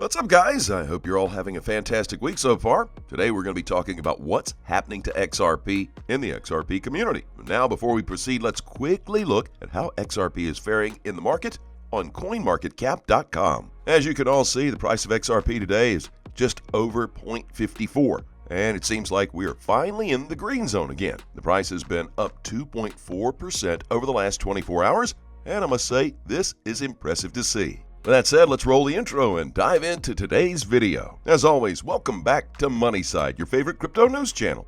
What's up, guys? I hope you're all having a fantastic week so far. Today, we're going to be talking about what's happening to XRP in the XRP community. Now, before we proceed, let's quickly look at how XRP is faring in the market on CoinMarketCap.com. As you can all see, the price of XRP today is just over 0.54, and it seems like we are finally in the green zone again. The price has been up 2.4% over the last 24 hours, and I must say, this is impressive to see. With that said, let's roll the intro and dive into today's video. As always, welcome back to MoneySide, your favorite crypto news channel.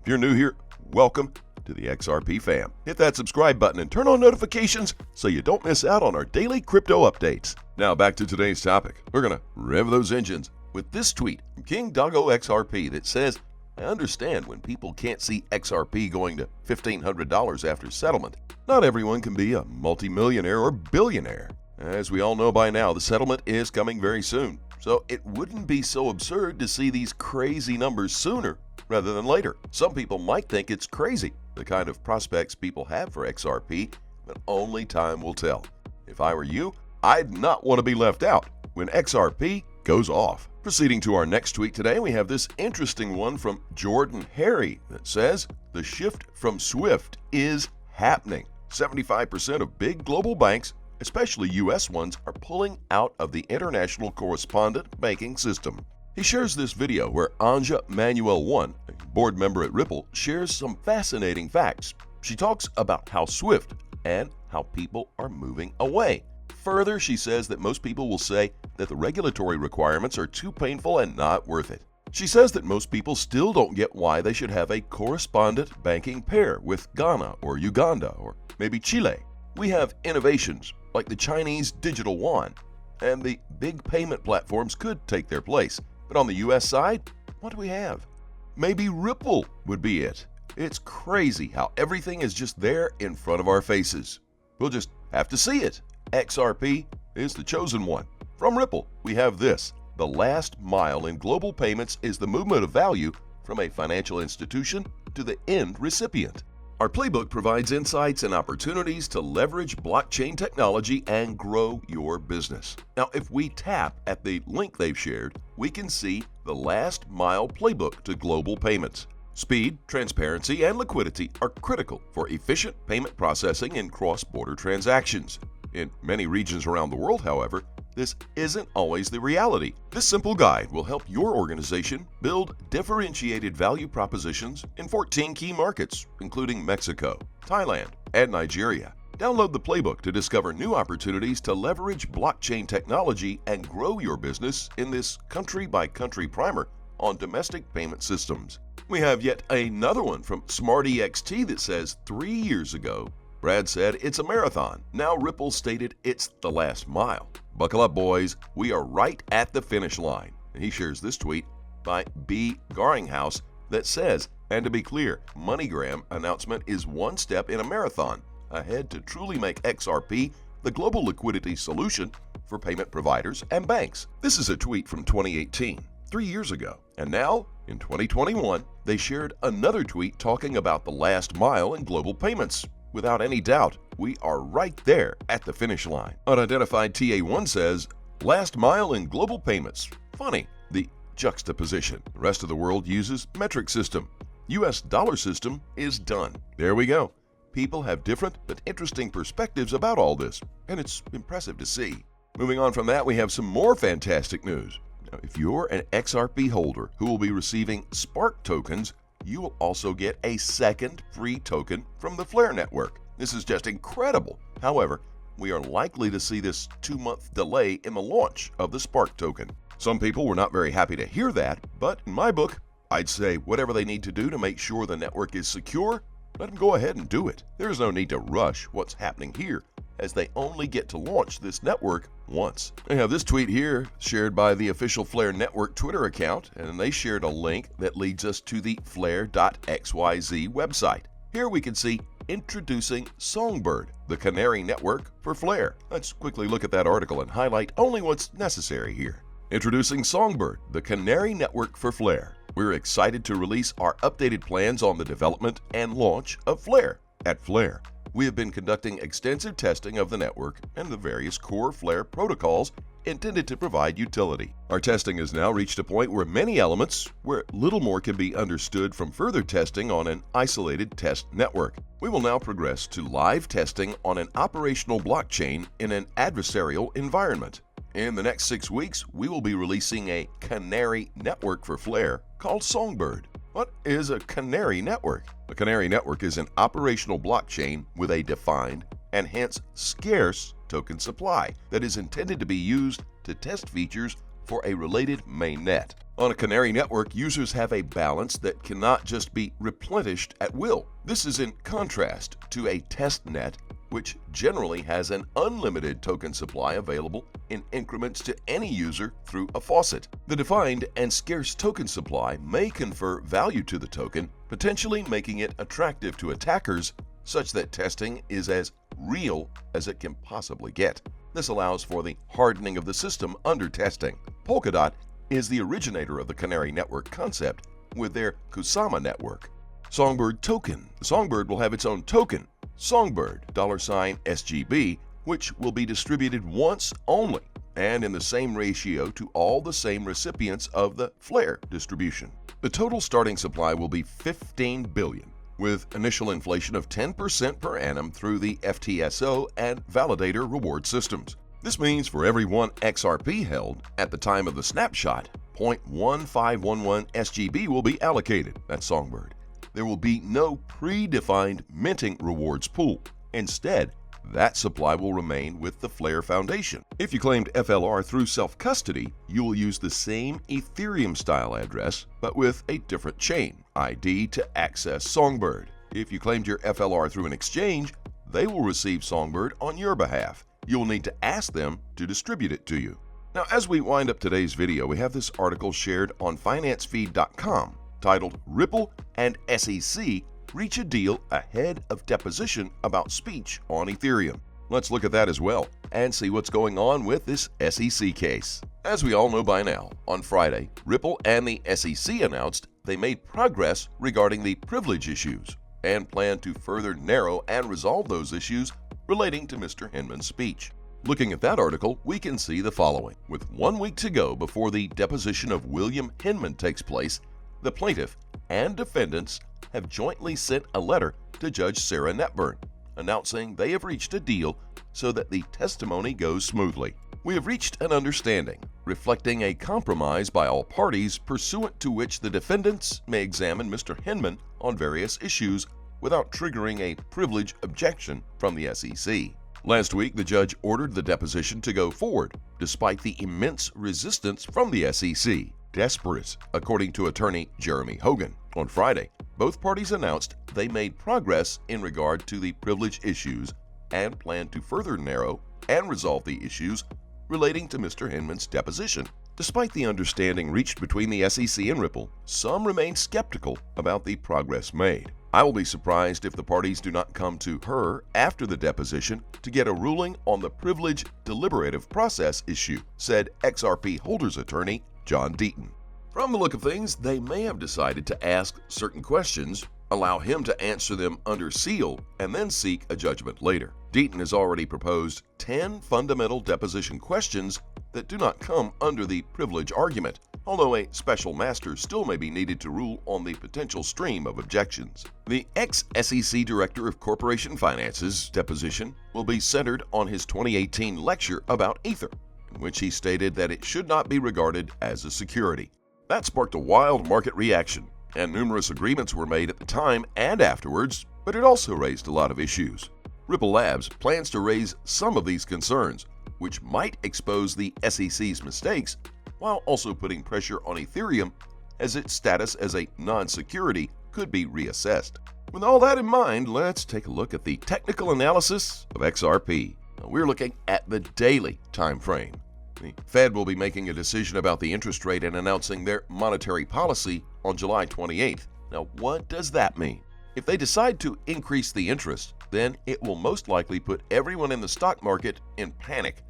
If you're new here, welcome to the XRP fam. Hit that subscribe button and turn on notifications so you don't miss out on our daily crypto updates. Now back to today's topic. We're going to rev those engines with this tweet from King Doggo XRP that says, I understand when people can't see XRP going to $1,500 after settlement. Not everyone can be a multimillionaire or billionaire. As we all know by now, the settlement is coming very soon, so it wouldn't be so absurd to see these crazy numbers sooner rather than later. Some people might think it's crazy, the kind of prospects people have for XRP, but only time will tell. If I were you, I'd not want to be left out when XRP goes off. Proceeding to our next tweet today, we have this interesting one from Jordan Harry that says, the shift from SWIFT is happening. 75% of big global banks, especially U.S. ones, are pulling out of the International Correspondent Banking System. He shares this video where Anja Manuel-One, a board member at Ripple, shares some fascinating facts. She talks about how SWIFT and how people are moving away. Further, she says that most people will say that the regulatory requirements are too painful and not worth it. She says that most people still don't get why they should have a correspondent banking pair with Ghana or Uganda or maybe Chile. We have innovations like the Chinese digital yuan, and the big payment platforms could take their place. But on the US side, what do we have? Maybe Ripple would be it. It's crazy how everything is just there in front of our faces. We'll just have to see it. XRP is the chosen one. From Ripple, we have this. The last mile in global payments is the movement of value from a financial institution to the end recipient. Our playbook provides insights and opportunities to leverage blockchain technology and grow your business. Now, if we tap at the link they've shared, we can see the last mile playbook to global payments. Speed, transparency, and liquidity are critical for efficient payment processing in cross-border transactions. In many regions around the world, however, this isn't always the reality. This simple guide will help your organization build differentiated value propositions in 14 key markets, including Mexico, Thailand, and Nigeria. Download the playbook to discover new opportunities to leverage blockchain technology and grow your business in this country-by-country primer on domestic payment systems. We have yet another one from SmartEXT that says 3 years ago, Brad said it's a marathon. Now Ripple stated it's the last mile. Buckle up, boys. We are right at the finish line. And he shares this tweet by B. Garinghouse that says, and to be clear, MoneyGram announcement is one step in a marathon ahead to truly make XRP the global liquidity solution for payment providers and banks. This is a tweet from 2018, 3 years ago. And now, in 2021, they shared another tweet talking about the last mile in global payments. Without any doubt, we are right there at the finish line. Unidentified TA1 says, last mile in global payments. Funny, the juxtaposition. The rest of the world uses metric system. US dollar system is done. There we go. People have different but interesting perspectives about all this, and it's impressive to see. Moving on from that, we have some more fantastic news. Now, if you're an XRP holder who will be receiving Spark tokens, you will also get a second free token from the Flare network. This is just incredible. However, we are likely to see this 2-month delay in the launch of the Spark token. Some people were not very happy to hear that, but in my book, I'd say whatever they need to do to make sure the network is secure, let them go ahead and do it. There is no need to rush what's happening here, as they only get to launch this network once. I have this tweet here shared by the official Flare Network Twitter account, and they shared a link that leads us to the flare.xyz website. Here we can see introducing Songbird, the canary network for Flare. Let's quickly look at that article and highlight only what's necessary here. Introducing Songbird, the canary network for Flare. We're excited to release our updated plans on the development and launch of Flare. At Flare, we have been conducting extensive testing of the network and the various core Flare protocols intended to provide utility. Our testing has now reached a point where many elements, where little more can be understood from further testing on an isolated test network. We will now progress to live testing on an operational blockchain in an adversarial environment. In the next 6 weeks, we will be releasing a canary network for Flare called Songbird. What is a canary network? A canary network is an operational blockchain with a defined and hence scarce token supply that is intended to be used to test features for a related mainnet. On a canary network, users have a balance that cannot just be replenished at will. This is in contrast to a test net, which generally has an unlimited token supply available in increments to any user through a faucet. The defined and scarce token supply may confer value to the token, potentially making it attractive to attackers such that testing is as real as it can possibly get. This allows for the hardening of the system under testing. Polkadot is the originator of the canary network concept with their Kusama network. Songbird token. The Songbird will have its own token, Songbird $SGB, which will be distributed once only and in the same ratio to all the same recipients of the Flare distribution. The total starting supply will be 15 billion, with initial inflation of 10% per annum through the FTSO and validator reward systems. This means for every 1 XRP held at the time of the snapshot, 0.1511 SGB will be allocated. That's Songbird. There will be no predefined minting rewards pool. Instead, that supply will remain with the Flare Foundation. If you claimed FLR through self-custody, you will use the same Ethereum-style address, but with a different chain ID to access Songbird. If you claimed your FLR through an exchange, they will receive Songbird on your behalf. You'll need to ask them to distribute it to you. Now, as we wind up today's video, we have this article shared on financefeed.com titled Ripple and SEC Reach a Deal Ahead of Deposition About Speech on Ethereum. Let's look at that as well and see what's going on with this SEC case. As we all know by now, on Friday, Ripple and the SEC announced they made progress regarding the privilege issues and plan to further narrow and resolve those issues relating to Mr. Hinman's speech. Looking at that article, we can see the following. With 1 week to go before the deposition of William Hinman takes place, the plaintiff and defendants have jointly sent a letter to Judge Sarah Netburn announcing they have reached a deal so that the testimony goes smoothly. We have reached an understanding, reflecting a compromise by all parties pursuant to which the defendants may examine Mr. Hinman on various issues without triggering a privilege objection from the SEC. Last week, the judge ordered the deposition to go forward, despite the immense resistance from the SEC. Desperate, according to attorney Jeremy Hogan. On Friday, both parties announced they made progress in regard to the privilege issues and plan to further narrow and resolve the issues relating to Mr. Hinman's deposition. Despite the understanding reached between the SEC and Ripple, some remain skeptical about the progress made. I will be surprised if the parties do not come to her after the deposition to get a ruling on the privilege deliberative process issue, said XRP holders attorney John Deaton. From the look of things, they may have decided to ask certain questions, allow him to answer them under seal, and then seek a judgment later. Deaton has already proposed 10 fundamental deposition questions that do not come under the privilege argument, although a special master still may be needed to rule on the potential stream of objections. The ex-SEC Director of Corporation Finance's deposition will be centered on his 2018 lecture about Ether, in which he stated that it should not be regarded as a security. That sparked a wild market reaction, and numerous agreements were made at the time and afterwards, but it also raised a lot of issues. Ripple Labs plans to raise some of these concerns, which might expose the SEC's mistakes, while also putting pressure on Ethereum as its status as a non-security could be reassessed. With all that in mind, let's take a look at the technical analysis of XRP. Now, we're looking at the daily time frame. The Fed will be making a decision about the interest rate and announcing their monetary policy on July 28th. Now, what does that mean? If they decide to increase the interest, then it will most likely put everyone in the stock market in panic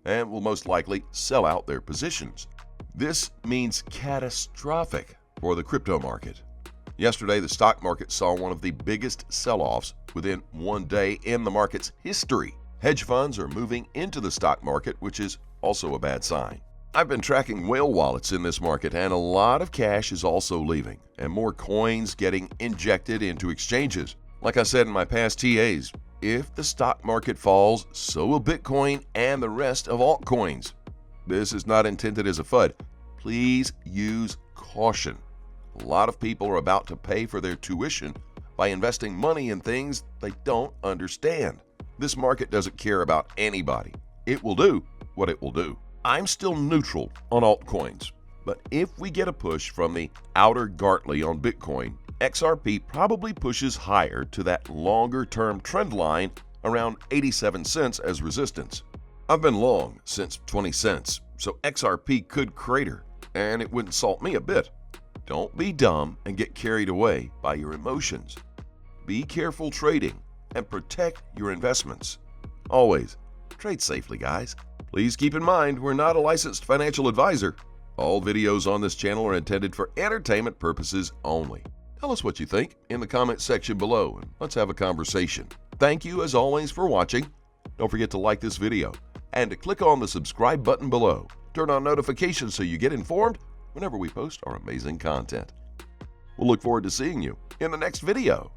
and will most likely sell out their positions. This means catastrophic for the crypto market. Yesterday, the stock market saw one of the biggest sell-offs within one day in the market's history. Hedge funds are moving into the stock market, which is also a bad sign. I've been tracking whale wallets in this market, and a lot of cash is also leaving, and more coins getting injected into exchanges. Like I said in my past TAs, if the stock market falls, so will Bitcoin and the rest of altcoins. This is not intended as a FUD. Please use caution. A lot of people are about to pay for their tuition by investing money in things they don't understand. This market doesn't care about anybody. It will do what it will do. I'm still neutral on altcoins, but if we get a push from the outer Gartley on Bitcoin, XRP probably pushes higher to that longer-term trend line around 87 cents as resistance. I've been long since 20 cents, so XRP could crater, and it wouldn't salt me a bit. Don't be dumb and get carried away by your emotions. Be careful trading and protect your investments. Always trade safely, guys. Please keep in mind, we're not a licensed financial advisor. All videos on this channel are intended for entertainment purposes only. Tell us what you think in the comments section below, and let's have a conversation. Thank you as always for watching. Don't forget to like this video and to click on the subscribe button below. Turn on notifications so you get informed whenever we post our amazing content. We'll look forward to seeing you in the next video.